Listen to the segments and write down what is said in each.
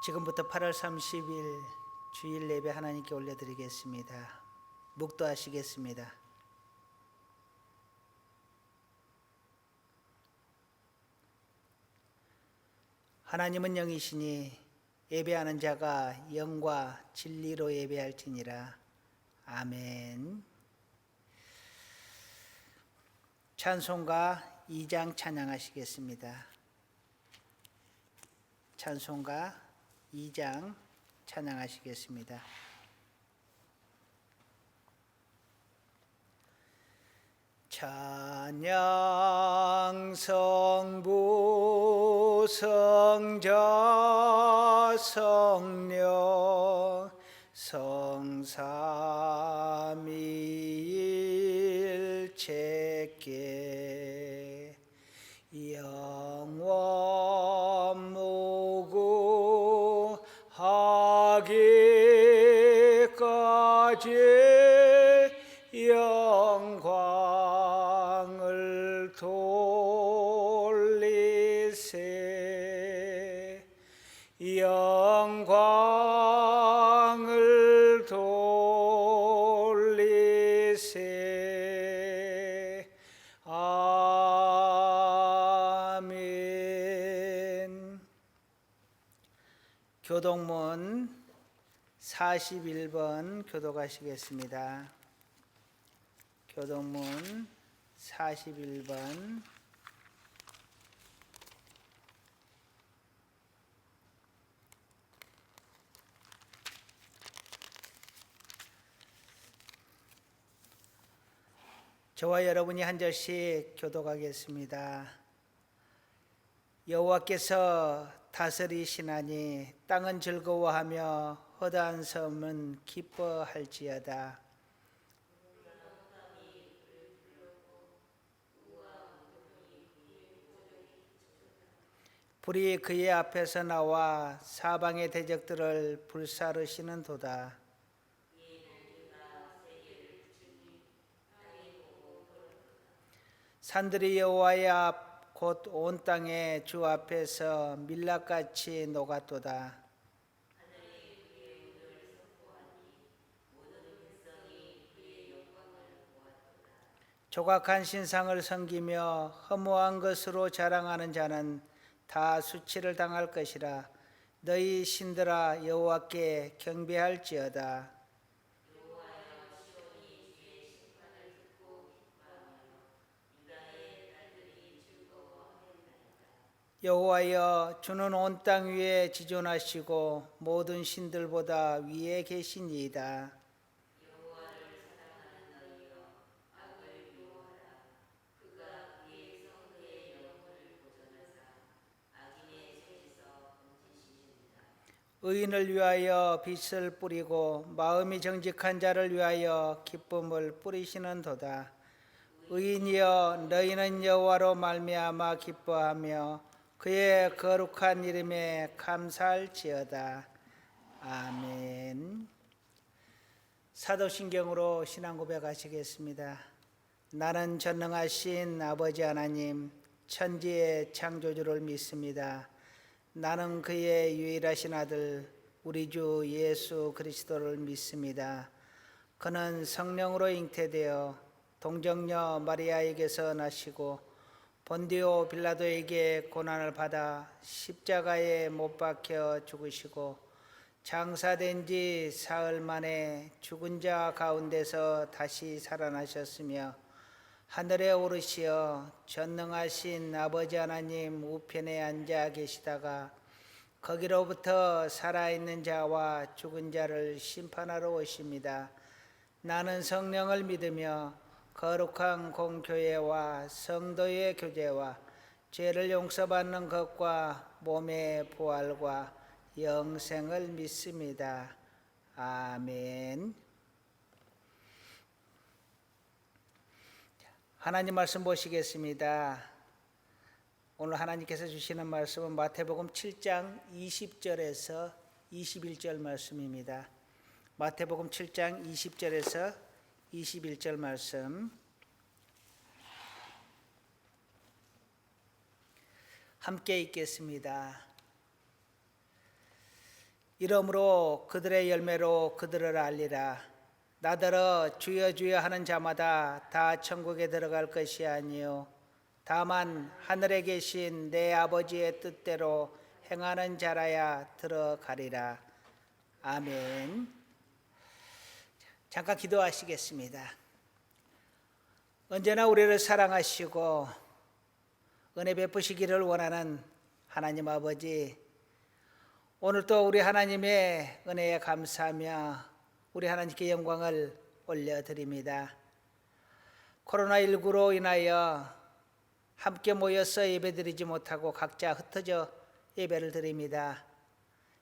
지금부터 8월 30일 주일 예배 하나님께 올려드리겠습니다. 묵도하시겠습니다. 하나님은 영이시니 예배하는 자가 영과 진리로 예배할지니라. 아멘. 찬송가 2장 찬양하시겠습니다. 찬송가 2장 찬양하시겠습니다. 찬양 성부 성자 성령 성삼위일체께 영원 무궁하기까지 영광을 돌리세. 영광을 돌리세. 아멘. 교동문 41번 교독하시겠습니다. 교동문 41번. 저와 여러분이 한 절씩 교독하겠습니다. 여호와께서 다스리시나니 땅은 즐거워하며 허다한 섬은 기뻐할지어다. 불이 그의 앞에서 나와 사방의 대적들을 불사르시는도다. 산들이 여호와의 앞 곧 온 땅의 주 앞에서 밀랍같이 녹았도다. 조각한 신상을 섬기며 허무한 것으로 자랑하는 자는 다 수치를 당할 것이라. 너희 신들아 여호와께 경배할지어다. 여호와여 주는 온 땅 위에 지존하시고 모든 신들보다 위에 계시니이다. 의인을 위하여 빛을 뿌리고 마음이 정직한 자를 위하여 기쁨을 뿌리시는도다. 의인이여 너희는 여호와로 말미암아 기뻐하며 그의 거룩한 이름에 감사할지어다. 아멘. 사도신경으로 신앙 고백하시겠습니다. 나는 전능하신 아버지 하나님 천지의 창조주를 믿습니다. 나는 그의 유일하신 아들 우리 주 예수 그리스도를 믿습니다. 그는 성령으로 잉태되어 동정녀 마리아에게서 나시고 본디오 빌라도에게 고난을 받아 십자가에 못 박혀 죽으시고 장사된 지 사흘 만에 죽은 자 가운데서 다시 살아나셨으며 하늘에 오르시어 전능하신 아버지 하나님 우편에 앉아 계시다가 거기로부터 살아있는 자와 죽은 자를 심판하러 오십니다. 나는 성령을 믿으며 거룩한 공교회와 성도의 교제와 죄를 용서받는 것과 몸의 부활과 영생을 믿습니다. 아멘. 하나님 말씀 보시겠습니다. 오늘 하나님께서 주시는 말씀은 마태복음 7장 20절에서 21절 말씀입니다. 마태복음 7장 20절에서 21절 말씀 함께 읽겠습니다. 이러므로 그들의 열매로 그들을 알리라. 나더러 주여 주여 하는 자마다 다 천국에 들어갈 것이 아니요 다만 하늘에 계신 내 아버지의 뜻대로 행하는 자라야 들어가리라. 아멘. 잠깐 기도하시겠습니다. 언제나 우리를 사랑하시고 은혜 베푸시기를 원하는 하나님 아버지, 오늘도 우리 하나님의 은혜에 감사하며 우리 하나님께 영광을 올려드립니다. 코로나19로 인하여 함께 모여서 예배드리지 못하고 각자 흩어져 예배를 드립니다.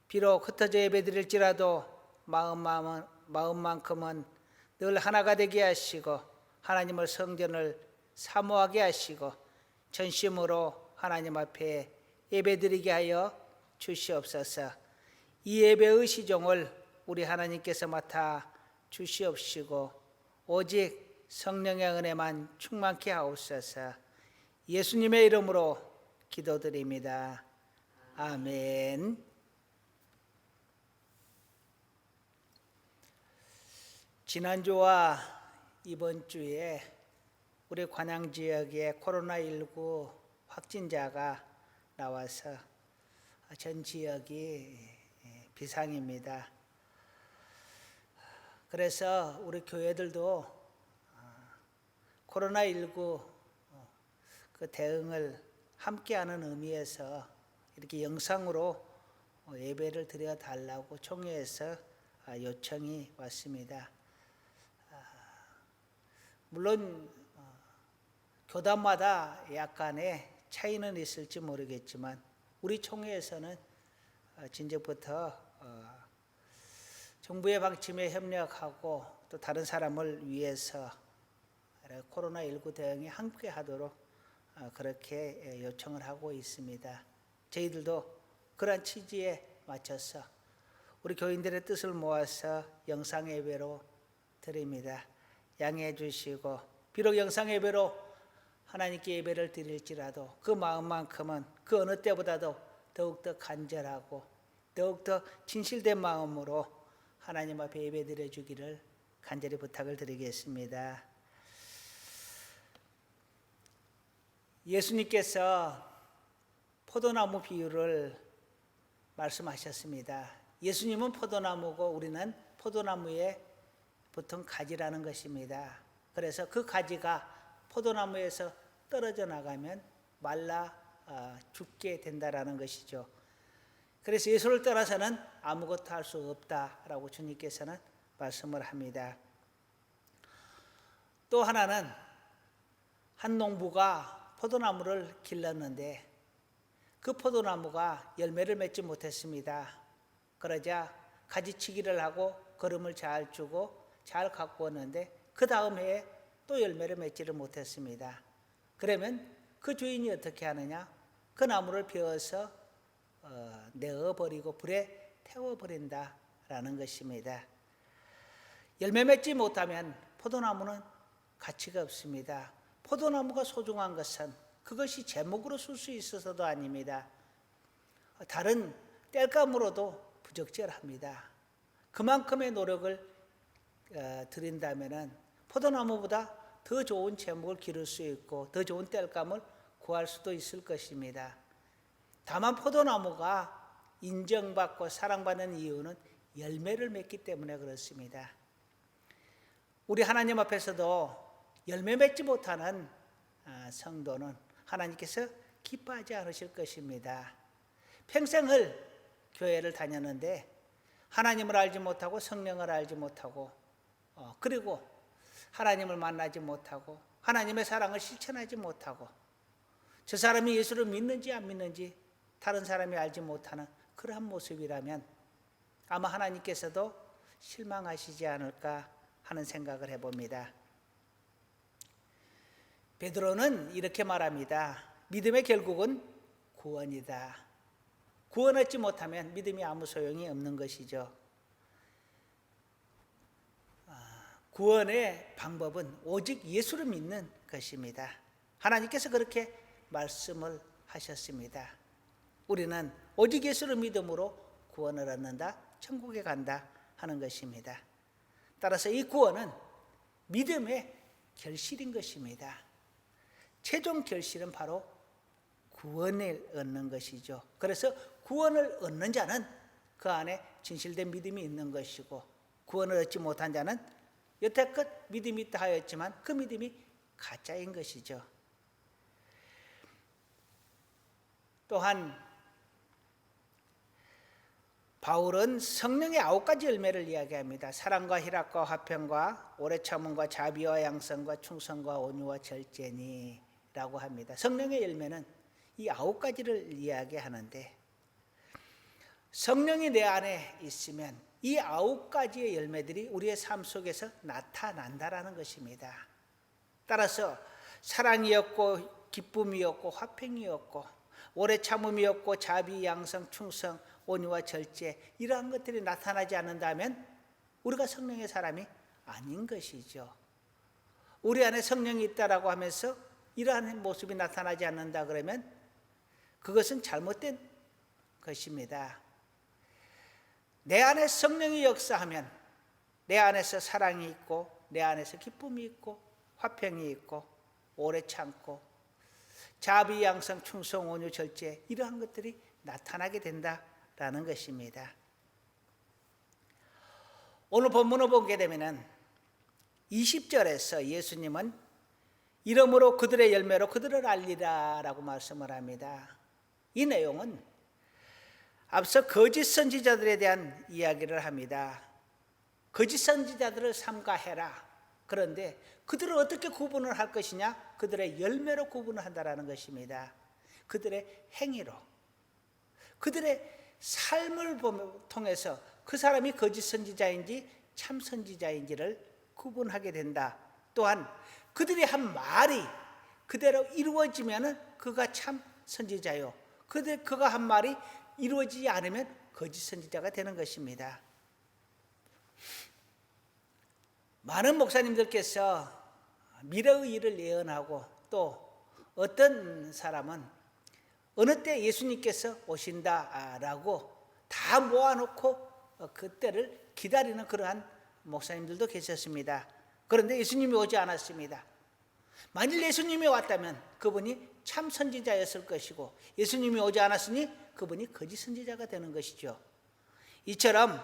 비록 흩어져 예배드릴지라도 마음만큼은 늘 하나가 되게 하시고 하나님의 성전을 사모하게 하시고 전심으로 하나님 앞에 예배드리게 하여 주시옵소서. 이 예배의 시종을 우리 하나님께서 맡아 주시옵시고 오직 성령의 은혜만 충만케 하옵소서. 예수님의 이름으로 기도드립니다. 아멘. 지난주와 이번 주에 우리 관양 지역에 코로나19 확진자가 나와서 전 지역이 비상입니다. 그래서 우리 교회들도 코로나19 그 대응을 함께하는 의미에서 이렇게 영상으로 예배를 드려달라고 총회에서 요청이 왔습니다. 물론 교단마다 약간의 차이는 있을지 모르겠지만 우리 총회에서는 진작부터 정부의 방침에 협력하고 또 다른 사람을 위해서 코로나19 대응에 함께하도록 그렇게 요청을 하고 있습니다. 저희들도 그런 취지에 맞춰서 우리 교인들의 뜻을 모아서 영상 예배로 드립니다. 양해해 주시고 비록 영상 예배로 하나님께 예배를 드릴지라도 그 마음만큼은 그 어느 때보다도 더욱더 간절하고 더욱더 진실된 마음으로 하나님 앞에 예배 드려주기를 간절히 부탁을 드리겠습니다. 예수님께서 포도나무 비유를 말씀하셨습니다. 예수님은 포도나무고 우리는 포도나무의 보통 가지라는 것입니다. 그래서 그 가지가 포도나무에서 떨어져 나가면 말라 죽게 된다라는 것이죠. 그래서 예수를 떠나서는 아무것도 할 수 없다라고 주님께서는 말씀을 합니다. 또 하나는 한 농부가 포도나무를 길렀는데 그 포도나무가 열매를 맺지 못했습니다. 그러자 가지치기를 하고 거름을 잘 주고 잘 갖고 왔는데 그 다음 해에 또 열매를 맺지를 못했습니다. 그러면 그 주인이 어떻게 하느냐? 그 나무를 베어서 내어버리고 불에 태워버린다라는 것입니다. 열매 맺지 못하면 포도나무는 가치가 없습니다. 포도나무가 소중한 것은 그것이 제목으로 쓸 수 있어서도 아닙니다. 다른 땔감으로도 부적절합니다. 그만큼의 노력을 드린다면 포도나무보다 더 좋은 제목을 기를 수 있고 더 좋은 땔감을 구할 수도 있을 것입니다. 다만 포도나무가 인정받고 사랑받는 이유는 열매를 맺기 때문에 그렇습니다. 우리 하나님 앞에서도 열매 맺지 못하는 성도는 하나님께서 기뻐하지 않으실 것입니다. 평생을 교회를 다녔는데 하나님을 알지 못하고 성령을 알지 못하고 그리고 하나님을 만나지 못하고 하나님의 사랑을 실천하지 못하고 저 사람이 예수를 믿는지 안 믿는지 다른 사람이 알지 못하는 그러한 모습이라면 아마 하나님께서도 실망하시지 않을까 하는 생각을 해봅니다. 베드로는 이렇게 말합니다. 믿음의 결국은 구원이다. 구원 얻지 못하면 믿음이 아무 소용이 없는 것이죠. 구원의 방법은 오직 예수를 믿는 것입니다. 하나님께서 그렇게 말씀을 하셨습니다. 우리는 오직 예수를 믿음으로 구원을 얻는다. 천국에 간다 하는 것입니다. 따라서 이 구원은 믿음의 결실인 것입니다. 최종 결실은 바로 구원을 얻는 것이죠. 그래서 구원을 얻는 자는 그 안에 진실된 믿음이 있는 것이고, 구원을 얻지 못한 자는 여태껏 믿음이 있다 하였지만 그 믿음이 가짜인 것이죠. 또한 바울은 성령의 9가지 열매를 이야기합니다. 사랑과 희락과 화평과 오래 참음과 자비와 양성과 충성과 온유와 절제니 라고 합니다. 성령의 열매는 이 9가지를 이야기하는데, 성령이 내 안에 있으면 이 9가지의 열매들이 우리의 삶 속에서 나타난다라는 것입니다. 따라서 사랑이었고 기쁨이었고 화평이었고 오래 참음이었고 자비, 양성, 충성, 온유와 절제, 이러한 것들이 나타나지 않는다면 우리가 성령의 사람이 아닌 것이죠. 우리 안에 성령이 있다라고 하면서 이러한 모습이 나타나지 않는다 그러면 그것은 잘못된 것입니다. 내 안에 성령이 역사하면 내 안에서 사랑이 있고 내 안에서 기쁨이 있고 화평이 있고 오래 참고 자비, 양성, 충성, 온유, 절제, 이러한 것들이 나타나게 된다라는 것입니다. 오늘 본문을 보게 되면 20절에서 예수님은 이러므로 그들의 열매로 그들을 알리라 라고 말씀을 합니다. 이 내용은 앞서 거짓 선지자들에 대한 이야기를 합니다. 거짓 선지자들을 삼가해라. 그런데 그들을 어떻게 구분을 할 것이냐? 그들의 열매로 구분을 한다는 것입니다. 그들의 행위로, 그들의 삶을 통해서 그 사람이 거짓 선지자인지 참 선지자인지를 구분하게 된다. 또한 그들이 한 말이 그대로 이루어지면 그가 참 선지자요, 그가 한 말이 이루어지지 않으면 거짓 선지자가 되는 것입니다. 많은 목사님들께서 미래의 일을 예언하고, 또 어떤 사람은 어느 때 예수님께서 오신다라고 다 모아놓고 그때를 기다리는 그러한 목사님들도 계셨습니다. 그런데 예수님이 오지 않았습니다. 만일 예수님이 왔다면 그분이 참 선지자였을 것이고, 예수님이 오지 않았으니 그분이 거짓 선지자가 되는 것이죠. 이처럼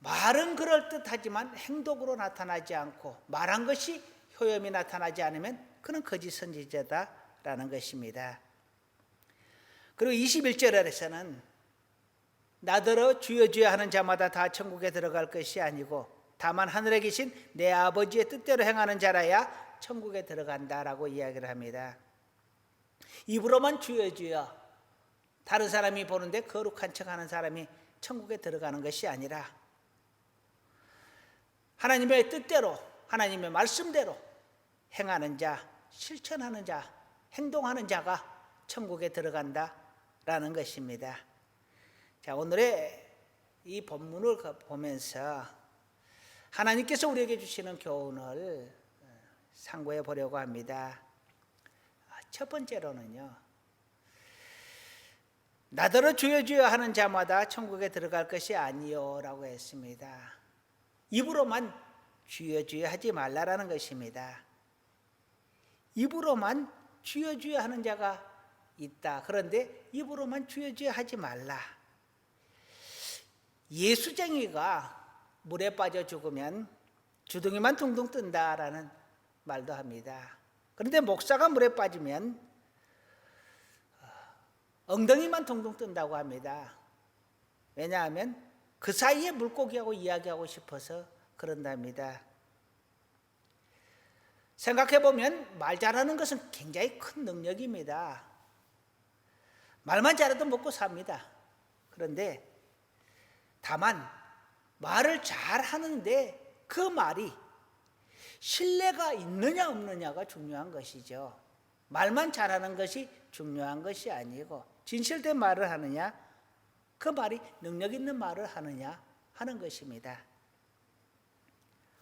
말은 그럴듯하지만 행동으로 나타나지 않고, 말한 것이 효염이 나타나지 않으면 그는 거짓 선지자다라는 것입니다. 그리고 21절에서는 나더러 주여 주여 하는 자마다 다 천국에 들어갈 것이 아니고 다만 하늘에 계신 내 아버지의 뜻대로 행하는 자라야 천국에 들어간다라고 이야기를 합니다. 입으로만 주여 주여, 다른 사람이 보는데 거룩한 척하는 사람이 천국에 들어가는 것이 아니라 하나님의 뜻대로, 하나님의 말씀대로 행하는 자, 실천하는 자, 행동하는 자가 천국에 들어간다라는 것입니다. 자, 오늘의 이 본문을 보면서 하나님께서 우리에게 주시는 교훈을 상고해 보려고 합니다. 첫 번째로는요, 나더러 주여 주여 하는 자마다 천국에 들어갈 것이 아니요 라고 했습니다. 입으로만 주여 주여 하지 말라라는 것입니다. 입으로만 주여 주여 하는 자가 있다. 그런데 입으로만 주여 주여 하지 말라. 예수쟁이가 물에 빠져 죽으면 주둥이만 둥둥 뜬다라는 말도 합니다. 그런데 목사가 물에 빠지면 엉덩이만 둥둥 뜬다고 합니다. 왜냐하면 그 사이에 물고기하고 이야기하고 싶어서 그런답니다. 생각해보면 말 잘하는 것은 굉장히 큰 능력입니다. 말만 잘해도 먹고 삽니다. 그런데 다만 말을 잘하는데 그 말이 신뢰가 있느냐 없느냐가 중요한 것이죠. 말만 잘하는 것이 중요한 것이 아니고 진실된 말을 하느냐, 그 말이 능력 있는 말을 하느냐 하는 것입니다.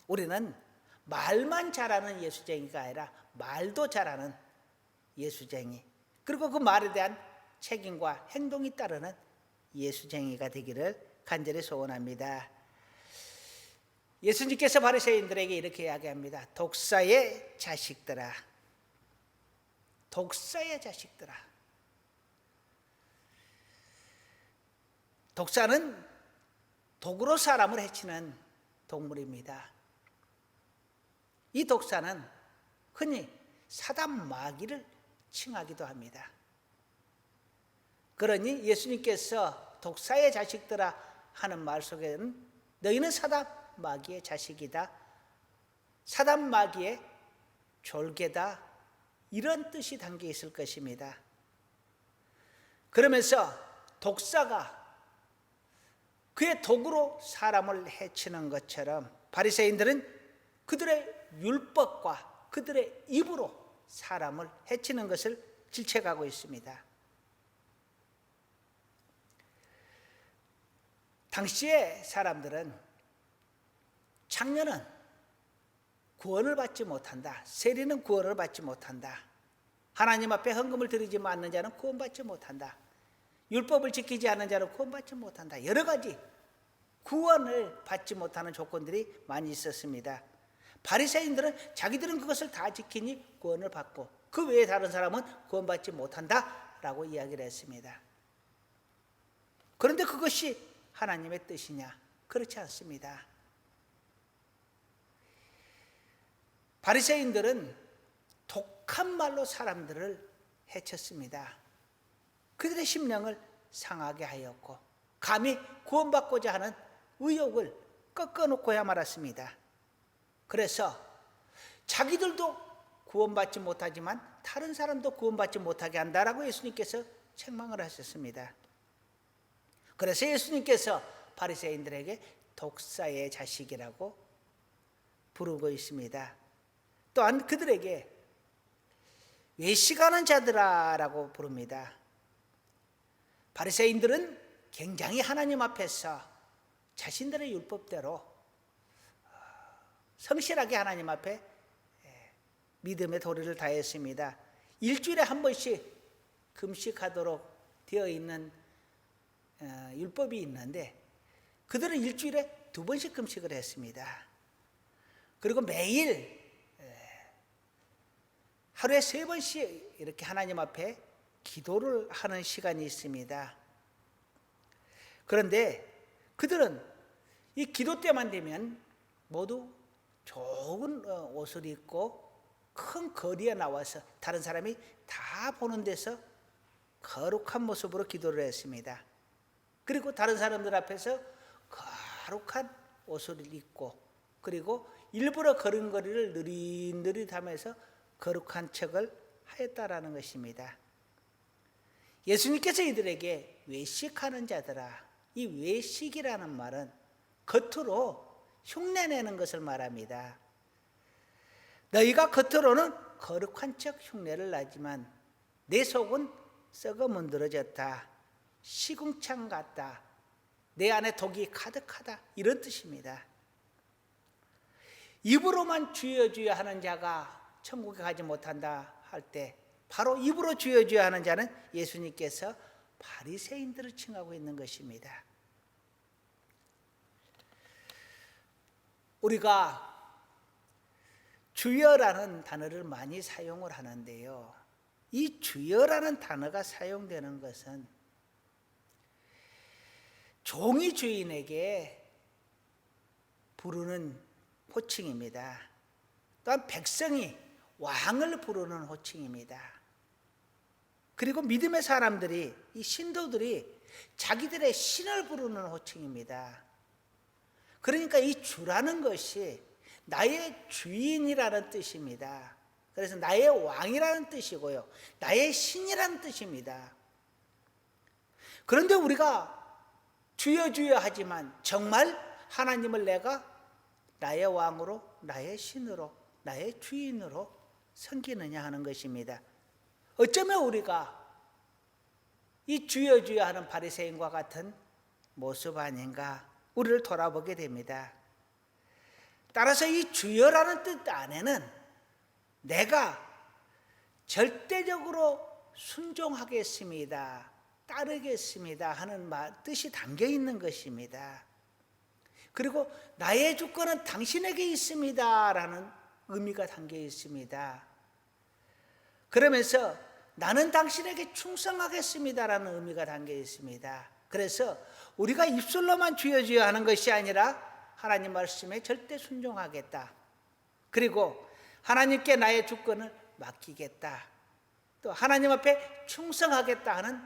우리는 말만 잘하는 예수쟁이가 아니라 말도 잘하는 예수쟁이, 그리고 그 말에 대한 책임과 행동이 따르는 예수쟁이가 되기를 간절히 소원합니다. 예수님께서 바리새인들에게 이렇게 이야기합니다. 독사의 자식들아, 독사의 자식들아. 독사는 독으로 사람을 해치는 동물입니다. 이 독사는 흔히 사단 마귀를 칭하기도 합니다. 그러니 예수님께서 독사의 자식들아 하는 말 속에는 너희는 사단 마귀의 자식이다, 사단 마귀의 졸개다, 이런 뜻이 담겨 있을 것입니다. 그러면서 독사가 그의 독으로 사람을 해치는 것처럼 바리새인들은 그들의 율법과 그들의 입으로 사람을 해치는 것을 질책하고 있습니다. 당시의 사람들은 장녀는 구원을 받지 못한다, 세리는 구원을 받지 못한다, 하나님 앞에 헌금을 드리지 않는 자는 구원받지 못한다, 율법을 지키지 않는 자는 구원받지 못한다, 여러 가지 구원을 받지 못하는 조건들이 많이 있었습니다. 바리새인들은 자기들은 그것을 다 지키니 구원을 받고 그 외에 다른 사람은 구원받지 못한다라고 이야기를 했습니다. 그런데 그것이 하나님의 뜻이냐? 그렇지 않습니다. 바리새인들은 독한 말로 사람들을 해쳤습니다. 그들의 심령을 상하게 하였고 감히 구원받고자 하는 의욕을 꺾어놓고야 말았습니다. 그래서 자기들도 구원받지 못하지만 다른 사람도 구원받지 못하게 한다라고 예수님께서 책망을 하셨습니다. 그래서 예수님께서 바리새인들에게 독사의 자식이라고 부르고 있습니다. 또한 그들에게 외식하는 자들아라고 부릅니다. 바리새인들은 굉장히 하나님 앞에서 자신들의 율법대로 성실하게 하나님 앞에 믿음의 도리를 다했습니다. 일주일에 한 번씩 금식하도록 되어 있는 율법이 있는데 그들은 일주일에 2번씩 금식을 했습니다. 그리고 매일 하루에 3번씩 이렇게 하나님 앞에 기도를 하는 시간이 있습니다. 그런데 그들은 이 기도 때만 되면 모두 좋은 옷을 입고 큰 거리에 나와서 다른 사람이 다 보는 데서 거룩한 모습으로 기도를 했습니다. 그리고 다른 사람들 앞에서 거룩한 옷을 입고 그리고 일부러 걸음걸이를 느릿느릿하면서 거룩한 척을 하였다라는 것입니다. 예수님께서 이들에게 외식하는 자들아, 이 외식이라는 말은 겉으로 흉내내는 것을 말합니다. 너희가 겉으로는 거룩한 척 흉내를 내지만 내 속은 썩어 문드러졌다, 시궁창 같다, 내 안에 독이 가득하다, 이런 뜻입니다. 입으로만 주여 주여 하는 자가 천국에 가지 못한다 할 때 바로 입으로 주여 주여 하는 자는 예수님께서 바리새인들을 칭하고 있는 것입니다. 우리가 주여라는 단어를 많이 사용을 하는데요, 이 주여라는 단어가 사용되는 것은 종이 주인에게 부르는 호칭입니다. 또한 백성이 왕을 부르는 호칭입니다. 그리고 믿음의 사람들이, 이 신도들이 자기들의 신을 부르는 호칭입니다. 그러니까 이 주라는 것이 나의 주인이라는 뜻입니다. 그래서 나의 왕이라는 뜻이고요, 나의 신이라는 뜻입니다. 그런데 우리가 주여 주여 하지만 정말 하나님을 내가 나의 왕으로, 나의 신으로, 나의 주인으로 섬기느냐 하는 것입니다. 어쩌면 우리가 이 주여 주여 하는 바리새인과 같은 모습 아닌가, 우리를 돌아보게 됩니다. 따라서 이 주여라는 뜻 안에는 내가 절대적으로 순종하겠습니다, 따르겠습니다 하는 뜻이 담겨 있는 것입니다. 그리고 나의 주권은 당신에게 있습니다 라는 의미가 담겨 있습니다. 그러면서 나는 당신에게 충성하겠습니다 라는 의미가 담겨 있습니다. 그래서 우리가 입술로만 주여 주여 하는 것이 아니라 하나님 말씀에 절대 순종하겠다. 그리고 하나님께 나의 주권을 맡기겠다. 또 하나님 앞에 충성하겠다 하는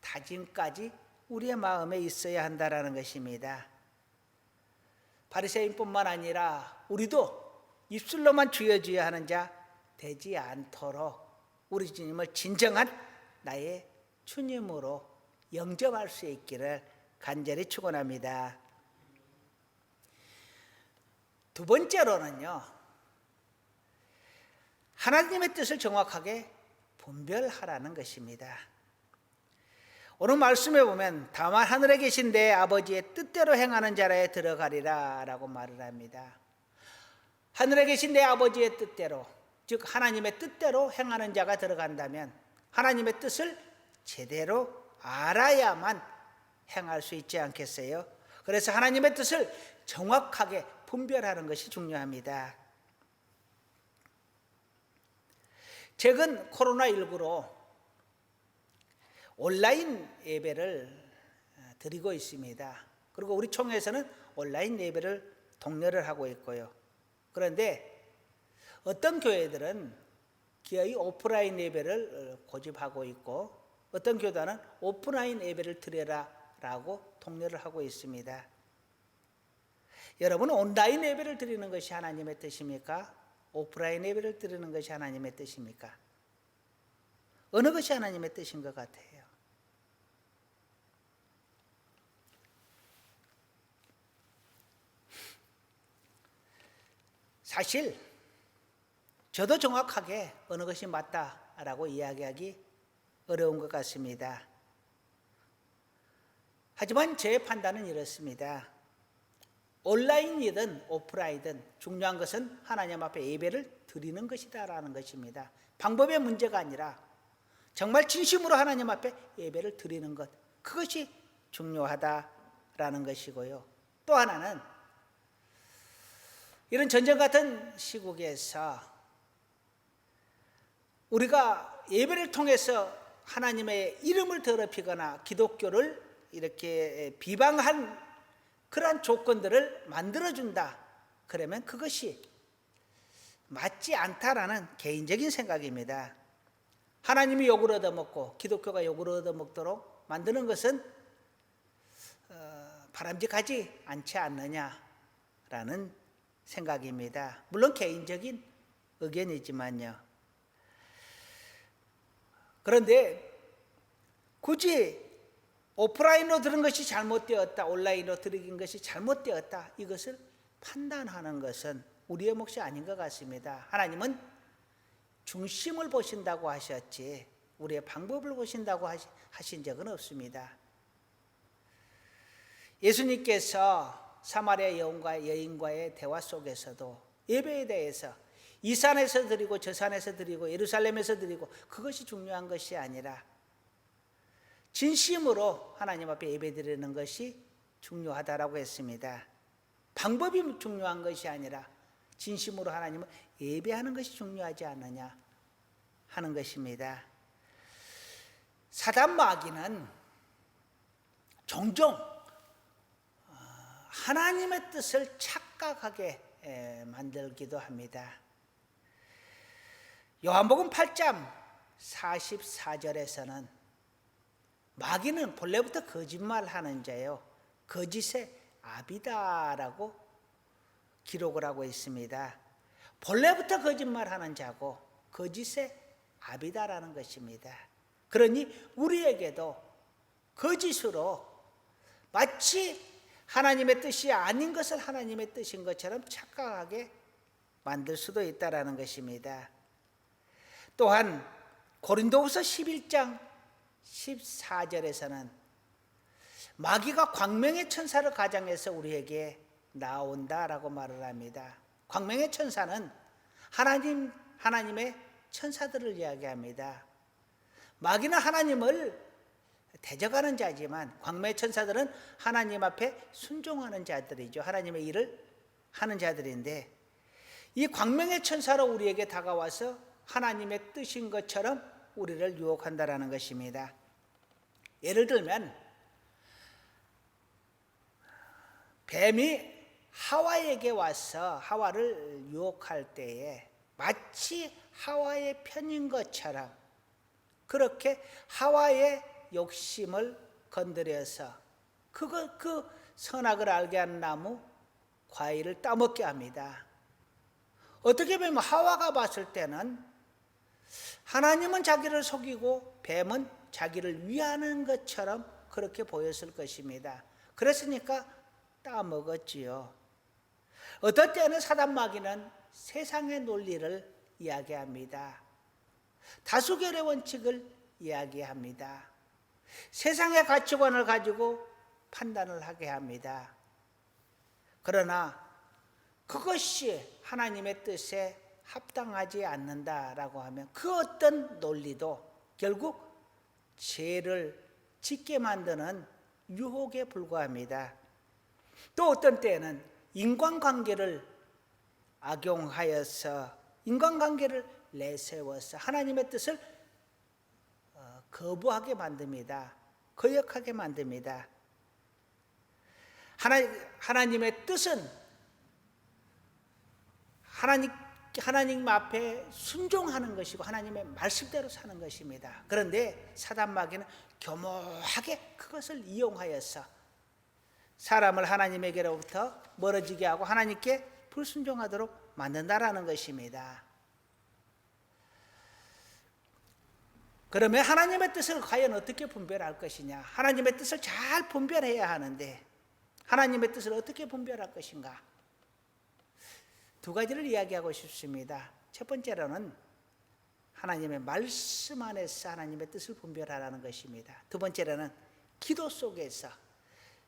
다짐까지 우리의 마음에 있어야 한다라는 것입니다. 바리새인뿐만 아니라 우리도 입술로만 주여 주여 하는 자 되지 않도록 우리 주님을 진정한 나의 주님으로 영접할 수 있기를 간절히 축원합니다. 두 번째로는요, 하나님의 뜻을 정확하게 분별하라는 것입니다. 오늘 말씀에 보면 다만 하늘에 계신 내 아버지의 뜻대로 행하는 자라에 들어가리라 라고 말을 합니다. 하늘에 계신 내 아버지의 뜻대로, 즉 하나님의 뜻대로 행하는 자가 들어간다면 하나님의 뜻을 제대로 알아야만 행할 수 있지 않겠어요? 그래서 하나님의 뜻을 정확하게 분별하는 것이 중요합니다. 최근 코로나19로 온라인 예배를 드리고 있습니다. 그리고 우리 총회에서는 온라인 예배를 독려를 하고 있고요. 그런데 어떤 교회들은 기어이 오프라인 예배를 고집하고 있고 어떤 교단은 오프라인 예배를 드려라 라고 독려를 하고 있습니다. 여러분은 온라인 예배를 드리는 것이 하나님의 뜻입니까? 오프라인 예배를 드리는 것이 하나님의 뜻입니까? 어느 것이 하나님의 뜻인 것 같아요? 사실 저도 정확하게 어느 것이 맞다라고 이야기하기 어려운 것 같습니다. 하지만 제 판단은 이렇습니다. 온라인이든 오프라인이든 중요한 것은 하나님 앞에 예배를 드리는 것이다라는 것입니다. 방법의 문제가 아니라 정말 진심으로 하나님 앞에 예배를 드리는 것, 그것이 중요하다라는 것이고요. 또 하나는 이런 전쟁 같은 시국에서 우리가 예배를 통해서 하나님의 이름을 더럽히거나 기독교를 이렇게 비방한 그러한 조건들을 만들어준다. 그러면 그것이 맞지 않다라는 개인적인 생각입니다. 하나님이 욕을 얻어먹고 기독교가 욕을 얻어먹도록 만드는 것은 바람직하지 않지 않느냐라는 생각입니다. 물론 개인적인 의견이지만요. 그런데 굳이 오프라인으로 들은 것이 잘못되었다, 온라인으로 들은 것이 잘못되었다, 이것을 판단하는 것은 우리의 몫이 아닌 것 같습니다. 하나님은 중심을 보신다고 하셨지 우리의 방법을 보신다고 하신 적은 없습니다. 예수님께서 사마리아 여인과의 대화 속에서도 예배에 대해서 이 산에서 드리고 저 산에서 드리고 예루살렘에서 드리고 그것이 중요한 것이 아니라 진심으로 하나님 앞에 예배 드리는 것이 중요하다라고 했습니다. 방법이 중요한 것이 아니라 진심으로 하나님을 예배하는 것이 중요하지 않느냐 하는 것입니다. 사단 마귀는 종종 하나님의 뜻을 착각하게 만들기도 합니다. 요한복음 8장 44절에서는 마귀는 본래부터 거짓말하는 자요 거짓의 아비다라고 기록을 하고 있습니다. 본래부터 거짓말하는 자고 거짓의 아비다라는 것입니다. 그러니 우리에게도 거짓으로 마치 하나님의 뜻이 아닌 것을 하나님의 뜻인 것처럼 착각하게 만들 수도 있다라는 것입니다. 또한 고린도후서 11장 14절에서는 마귀가 광명의 천사를 가장해서 우리에게 나온다라고 말을 합니다. 광명의 천사는 하나님의 천사들을 이야기합니다. 마귀는 하나님을 대적하는 자지만 광명의 천사들은 하나님 앞에 순종하는 자들이죠. 하나님의 일을 하는 자들인데 이 광명의 천사로 우리에게 다가와서 하나님의 뜻인 것처럼 우리를 유혹한다라는 것입니다. 예를 들면 뱀이 하와에게 와서 하와를 유혹할 때에 마치 하와의 편인 것처럼 그렇게 하와의 욕심을 건드려서 그 선악을 알게 하는 나무 과일을 따먹게 합니다. 어떻게 보면 하와가 봤을 때는 하나님은 자기를 속이고 뱀은 자기를 위하는 것처럼 그렇게 보였을 것입니다. 그랬으니까 따먹었지요. 어떨 때는 사단 마귀는 세상의 논리를 이야기합니다. 다수결의 원칙을 이야기합니다. 세상의 가치관을 가지고 판단을 하게 합니다. 그러나 그것이 하나님의 뜻에 합당하지 않는다라고 하면 그 어떤 논리도 결국 죄를 짓게 만드는 유혹에 불과합니다. 또 어떤 때에는 인간관계를 악용하여서 인간관계를 내세워서 하나님의 뜻을 거부하게 만듭니다. 거역하게 만듭니다. 하나님의 뜻은 하나님 앞에 순종하는 것이고 하나님의 말씀대로 사는 것입니다. 그런데 사단 마귀는 교묘하게 그것을 이용하여서 사람을 하나님에게로부터 멀어지게 하고 하나님께 불순종하도록 만든다라는 것입니다. 그러면 하나님의 뜻을 과연 어떻게 분별할 것이냐? 하나님의 뜻을 잘 분별해야 하는데 하나님의 뜻을 어떻게 분별할 것인가? 두 가지를 이야기하고 싶습니다. 첫 번째로는 하나님의 말씀 안에서 하나님의 뜻을 분별하라는 것입니다. 두 번째로는 기도 속에서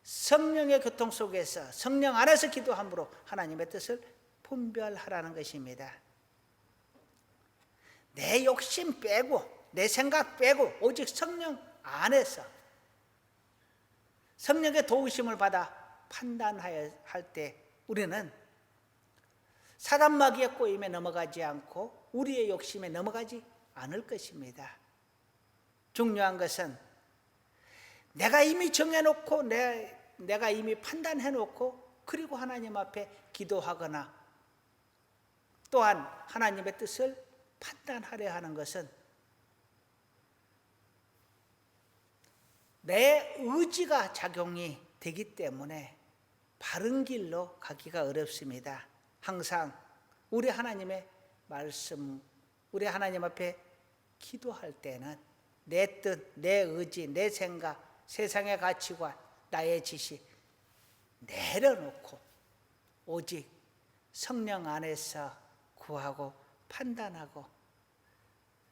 성령의 교통 속에서 성령 안에서 기도함으로 하나님의 뜻을 분별하라는 것입니다. 내 욕심 빼고 내 생각 빼고 오직 성령 안에서 성령의 도우심을 받아 판단할 때 우리는 사단 마귀의 꼬임에 넘어가지 않고 우리의 욕심에 넘어가지 않을 것입니다. 중요한 것은 내가 이미 정해놓고 내가 이미 판단해놓고 그리고 하나님 앞에 기도하거나 또한 하나님의 뜻을 판단하려 하는 것은 내 의지가 작용이 되기 때문에 바른 길로 가기가 어렵습니다. 항상 우리 하나님의 말씀, 우리 하나님 앞에 기도할 때는 내 뜻, 내 의지, 내 생각, 세상의 가치관, 나의 지식 내려놓고 오직 성령 안에서 구하고 판단하고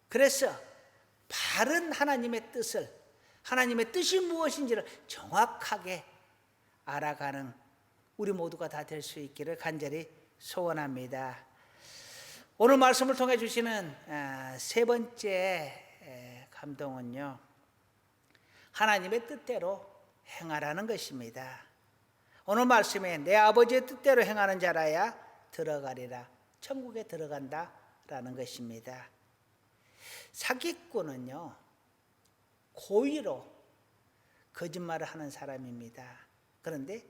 그래서 바른 하나님의 뜻을 하나님의 뜻이 무엇인지를 정확하게 알아가는 우리 모두가 다 될 수 있기를 간절히 소원합니다. 오늘 말씀을 통해 주시는 세 번째 감동은요, 하나님의 뜻대로 행하라는 것입니다. 오늘 말씀에 내 아버지의 뜻대로 행하는 자라야 들어가리라, 천국에 들어간다라는 것입니다. 사기꾼은요, 고의로 거짓말을 하는 사람입니다. 그런데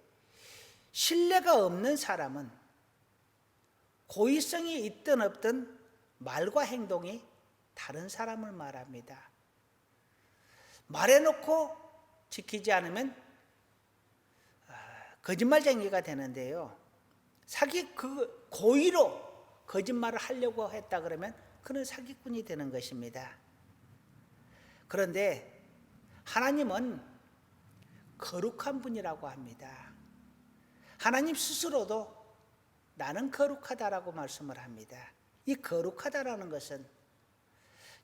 신뢰가 없는 사람은 고의성이 있든 없든 말과 행동이 다른 사람을 말합니다. 말해놓고 지키지 않으면 거짓말쟁이가 되는데요. 고의로 거짓말을 하려고 했다 그러면 그는 사기꾼이 되는 것입니다. 그런데 하나님은 거룩한 분이라고 합니다. 하나님 스스로도 나는 거룩하다라고 말씀을 합니다. 이 거룩하다라는 것은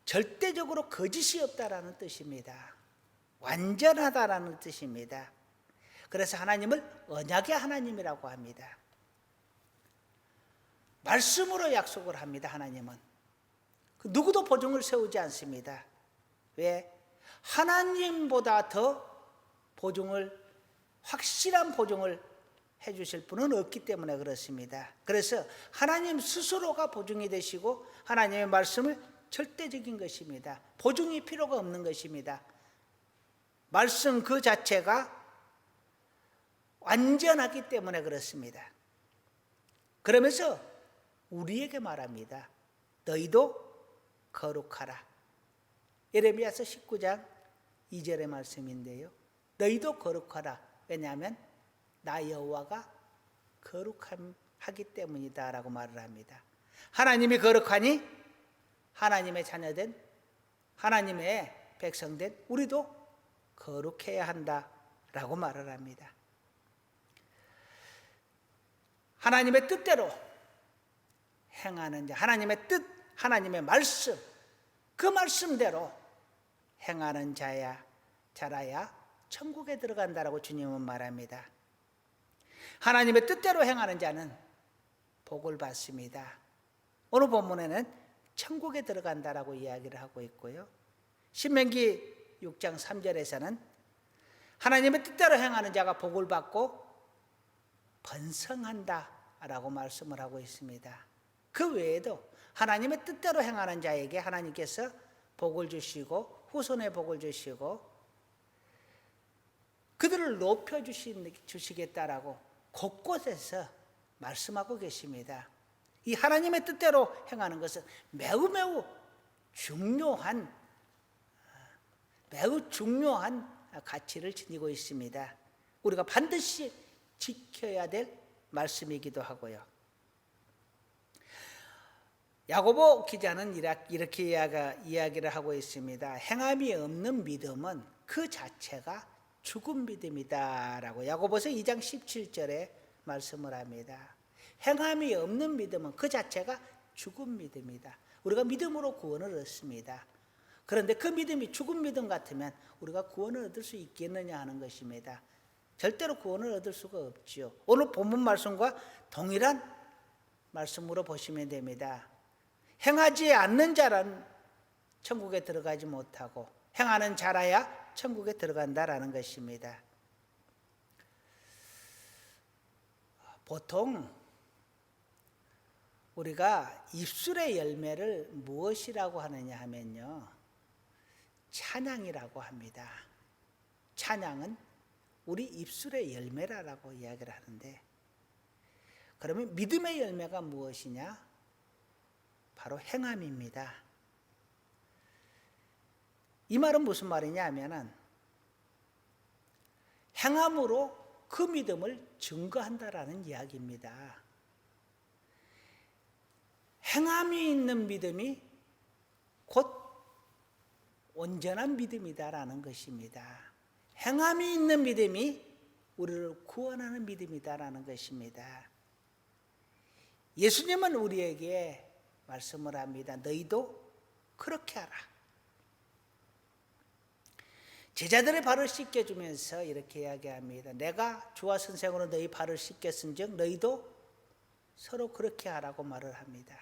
절대적으로 거짓이 없다라는 뜻입니다. 완전하다라는 뜻입니다. 그래서 하나님을 언약의 하나님이라고 합니다. 말씀으로 약속을 합니다. 하나님은 누구도 보증을 세우지 않습니다. 왜? 하나님보다 더 확실한 보증을 해주실 분은 없기 때문에 그렇습니다. 그래서 하나님 스스로가 보증이 되시고 하나님의 말씀을 절대적인 것입니다. 보증이 필요가 없는 것입니다. 말씀 그 자체가 완전하기 때문에 그렇습니다. 그러면서 우리에게 말합니다. 너희도 거룩하라. 예레미야서 19장 2절의 말씀인데요. 너희도 거룩하라. 왜냐하면 나 여호와가 거룩하기 때문이다 라고 말을 합니다. 하나님이 거룩하니 하나님의 자녀된 하나님의 백성된 우리도 거룩해야 한다라고 말을 합니다. 하나님의 뜻대로 행하는 자, 하나님의 뜻, 하나님의 말씀, 그 말씀대로 행하는 자라야 천국에 들어간다라고 주님은 말합니다. 하나님의 뜻대로 행하는 자는 복을 받습니다. 오늘 본문에는 천국에 들어간다라고 이야기를 하고 있고요. 신명기 6장 3절에서는 하나님의 뜻대로 행하는 자가 복을 받고 번성한다라고 말씀을 하고 있습니다. 그 외에도 하나님의 뜻대로 행하는 자에게 하나님께서 복을 주시고 후손의 복을 주시고 그들을 높여주시겠다라고 곳곳에서 말씀하고 계십니다. 이 하나님의 뜻대로 행하는 것은 매우 중요한 가치를 지니고 있습니다. 우리가 반드시 지켜야 될 말씀이기도 하고요. 야고보 기자는 이렇게 이야기를 하고 있습니다. 행함이 없는 믿음은 그 자체가 죽은 믿음이다 라고 야고보서 2장 17절에 말씀을 합니다. 행함이 없는 믿음은 그 자체가 죽은 믿음이다. 우리가 믿음으로 구원을 얻습니다. 그런데 그 믿음이 죽은 믿음 같으면 우리가 구원을 얻을 수 있겠느냐 하는 것입니다. 절대로 구원을 얻을 수가 없지요. 오늘 본문 말씀과 동일한 말씀으로 보시면 됩니다. 행하지 않는 자란 천국에 들어가지 못하고 행하는 자라야 천국에 들어간다라는 것입니다. 보통 우리가 입술의 열매를 무엇이라고 하느냐 하면요, 찬양이라고 합니다. 찬양은 우리 입술의 열매라고 이야기를 하는데, 그러면 믿음의 열매가 무엇이냐? 바로 행함입니다. 이 말은 무슨 말이냐 하면은 행함으로 그 믿음을 증거한다라는 이야기입니다. 행함이 있는 믿음이 곧 온전한 믿음이다라는 것입니다. 행함이 있는 믿음이 우리를 구원하는 믿음이다라는 것입니다. 예수님은 우리에게 말씀을 합니다. 너희도 그렇게 하라. 제자들의 발을 씻겨주면서 이렇게 이야기합니다. 내가 주와 선생으로 너희 발을 씻겼은즉 너희도 서로 그렇게 하라고 말을 합니다.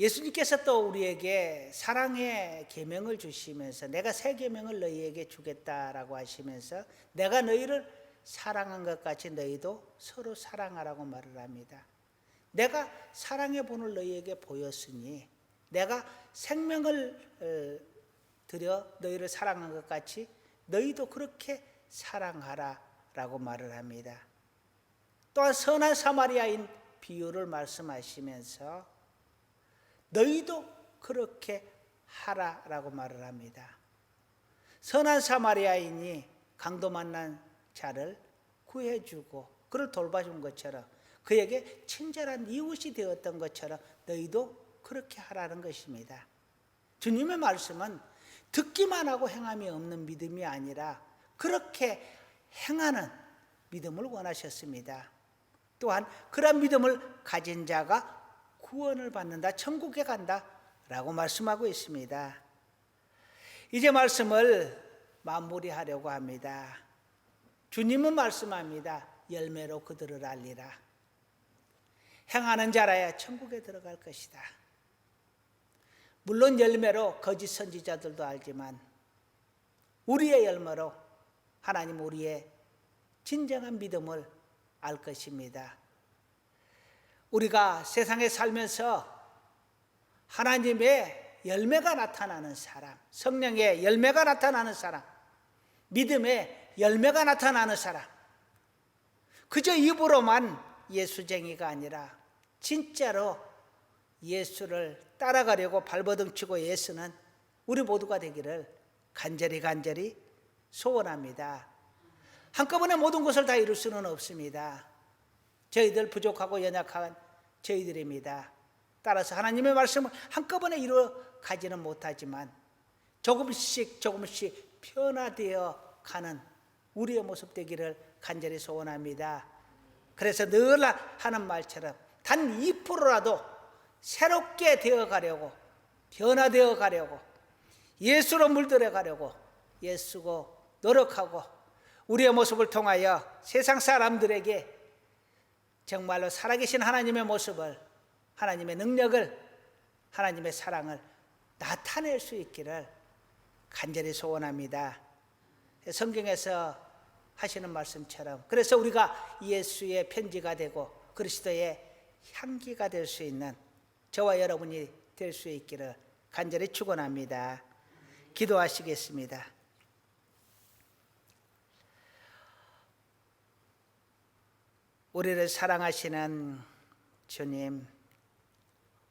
예수님께서 또 우리에게 사랑의 계명을 주시면서 내가 새 계명을 너희에게 주겠다라고 하시면서 내가 너희를 사랑한 것 같이 너희도 서로 사랑하라고 말을 합니다. 내가 사랑의 본을 너희에게 보였으니 내가 생명을 들여 너희를 사랑한 것 같이 너희도 그렇게 사랑하라라고 말을 합니다. 또한 선한 사마리아인 비유를 말씀하시면서 너희도 그렇게 하라라고 말을 합니다. 선한 사마리아인이 강도 만난 자를 구해주고 그를 돌봐준 것처럼 그에게 친절한 이웃이 되었던 것처럼 너희도 그렇게 하라는 것입니다. 주님의 말씀은 듣기만 하고 행함이 없는 믿음이 아니라 그렇게 행하는 믿음을 원하셨습니다. 또한 그런 믿음을 가진 자가 구원을 받는다, 천국에 간다 라고 말씀하고 있습니다. 이제 말씀을 마무리하려고 합니다. 주님은 말씀합니다. 열매로 그들을 알리라. 행하는 자라야 천국에 들어갈 것이다. 물론 열매로 거짓 선지자들도 알지만 우리의 열매로 하나님 우리의 진정한 믿음을 알 것입니다. 우리가 세상에 살면서 하나님의 열매가 나타나는 사람, 성령의 열매가 나타나는 사람, 믿음의 열매가 나타나는 사람, 그저 입으로만 예수쟁이가 아니라 진짜로 예수를 따라가려고 발버둥치고 예수는 우리 모두가 되기를 간절히 소원합니다. 한꺼번에 모든 것을 다 이룰 수는 없습니다. 저희들 부족하고 연약한 저희들입니다. 따라서 하나님의 말씀을 한꺼번에 이루어 가지는 못하지만 조금씩 변화되어 가는 우리의 모습 되기를 간절히 소원합니다. 그래서 늘 하는 말처럼 단 2%라도 새롭게 되어 가려고, 변화되어 가려고, 예수로 물들어 가려고 애쓰고 노력하고 우리의 모습을 통하여 세상 사람들에게 정말로 살아계신 하나님의 모습을, 하나님의 능력을, 하나님의 사랑을 나타낼 수 있기를 간절히 소원합니다. 성경에서 하시는 말씀처럼 그래서 우리가 예수의 편지가 되고 그리스도의 향기가 될 수 있는 저와 여러분이 될 수 있기를 간절히 축원합니다. 기도하시겠습니다. 우리를 사랑하시는 주님,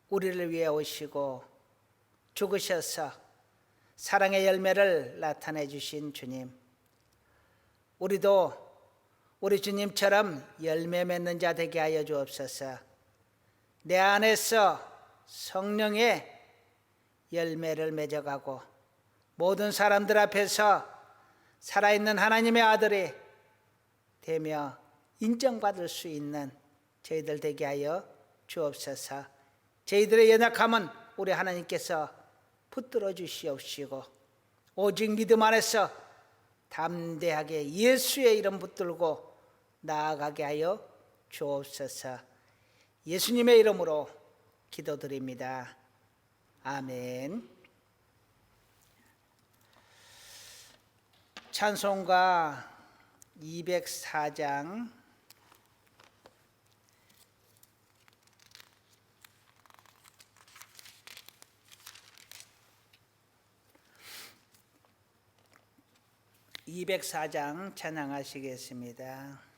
우리를 위해 오시고 죽으셔서 사랑의 열매를 나타내 주신 주님, 우리도 우리 주님처럼 열매 맺는 자 되게 하여 주옵소서. 내 안에서 성령의 열매를 맺어가고 모든 사람들 앞에서 살아있는 하나님의 아들이 되며 인정받을 수 있는 저희들 되게 하여 주옵소서. 저희들의 연약함은 우리 하나님께서 붙들어 주시옵시고 오직 믿음 안에서 담대하게 예수의 이름 붙들고 나아가게 하여 주옵소서. 예수님의 이름으로 기도드립니다. 아멘. 찬송가 204장 204장 찬양하시겠습니다.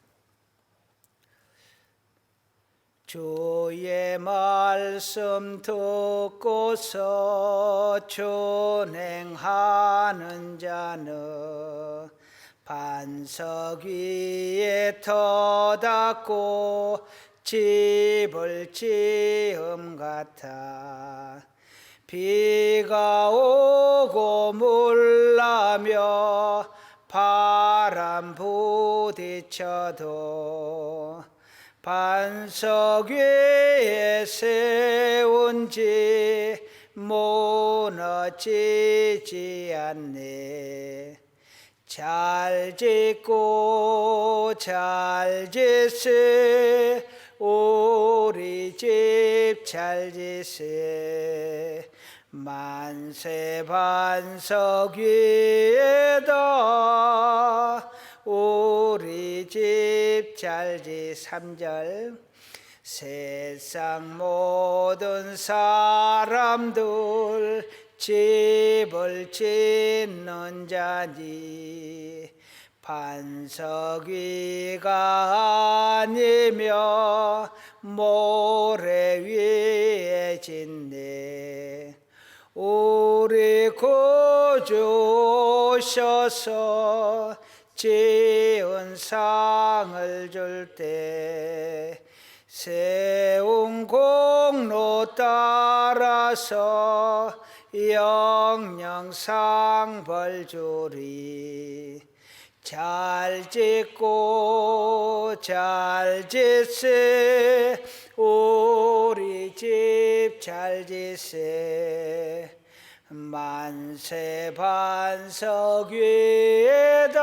주의 말씀 듣고서 준행하는 자는 반석 위에 터닫고 집을 지음 같아 비가 오고 물나며 바람 부딪혀도 반석 위에 세운 지 무너지지 않네. 잘 짓고 잘 짓세 우리 집 잘 짓세 만세 반석 위에다 우리 집 잘지 3절 세상 모든 사람들 집을 짓는 자니 반석 위가 아니며 모래 위에 짓네. 우리 구주 오셔서 지은 상을 줄 때 세운 공로 따라서 영영 상벌 주리. 잘 짓고 잘 짓세 우리 집 잘 짓세 만세 반석 위에다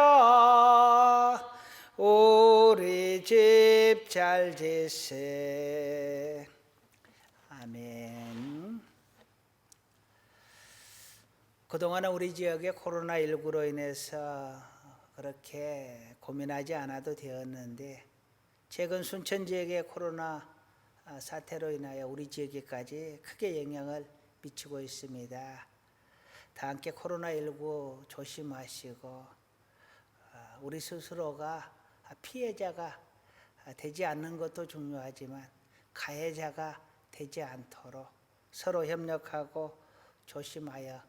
우리 집 잘 짓세. 아멘. 그동안은 우리 지역에 코로나19로 인해서 그렇게 고민하지 않아도 되었는데 최근 순천 지역의 코로나 사태로 인하여 우리 지역에까지 크게 영향을 미치고 있습니다. 다 함께 코로나19 조심하시고 우리 스스로가 피해자가 되지 않는 것도 중요하지만 가해자가 되지 않도록 서로 협력하고 조심하여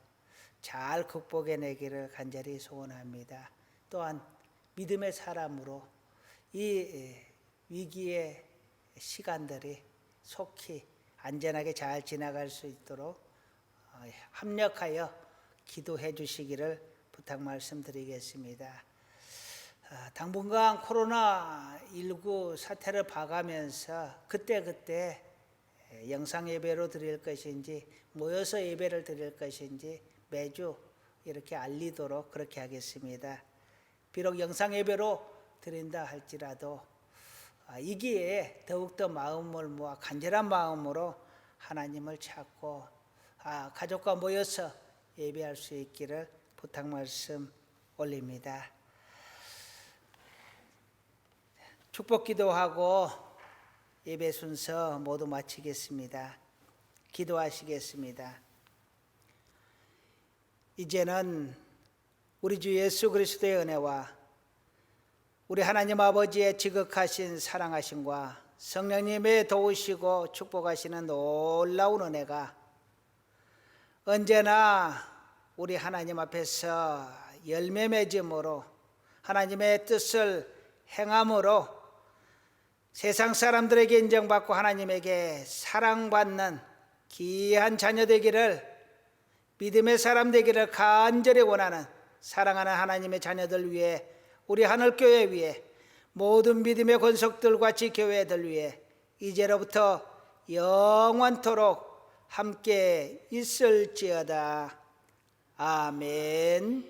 잘 극복해내기를 간절히 소원합니다. 또한 믿음의 사람으로 이 위기의 시간들이 속히 안전하게 잘 지나갈 수 있도록 합력하여 기도해 주시기를 부탁 말씀드리겠습니다. 당분간 코로나19 사태를 봐가면서 그때그때 영상 예배로 드릴 것인지 모여서 예배를 드릴 것인지 매주 이렇게 알리도록 그렇게 하겠습니다. 비록 영상 예배로 드린다 할지라도 이 기회에 더욱더 마음을 모아 간절한 마음으로 하나님을 찾고 가족과 모여서 예배할 수 있기를 부탁 말씀 올립니다. 축복 기도하고 예배 순서 모두 마치겠습니다. 기도하시겠습니다. 이제는 우리 주 예수 그리스도의 은혜와 우리 하나님 아버지의 지극하신 사랑하심과 성령님의 도우시고 축복하시는 놀라운 은혜가 언제나 우리 하나님 앞에서 열매 맺음으로 하나님의 뜻을 행함으로 세상 사람들에게 인정받고 하나님에게 사랑받는 귀한 자녀 되기를 믿음의 사람 되기를 간절히 원하는 사랑하는 하나님의 자녀들 위해 우리 하늘교회 위해 모든 믿음의 권속들과 지교회들 위해 이제로부터 영원토록 함께 있을지어다. 아멘.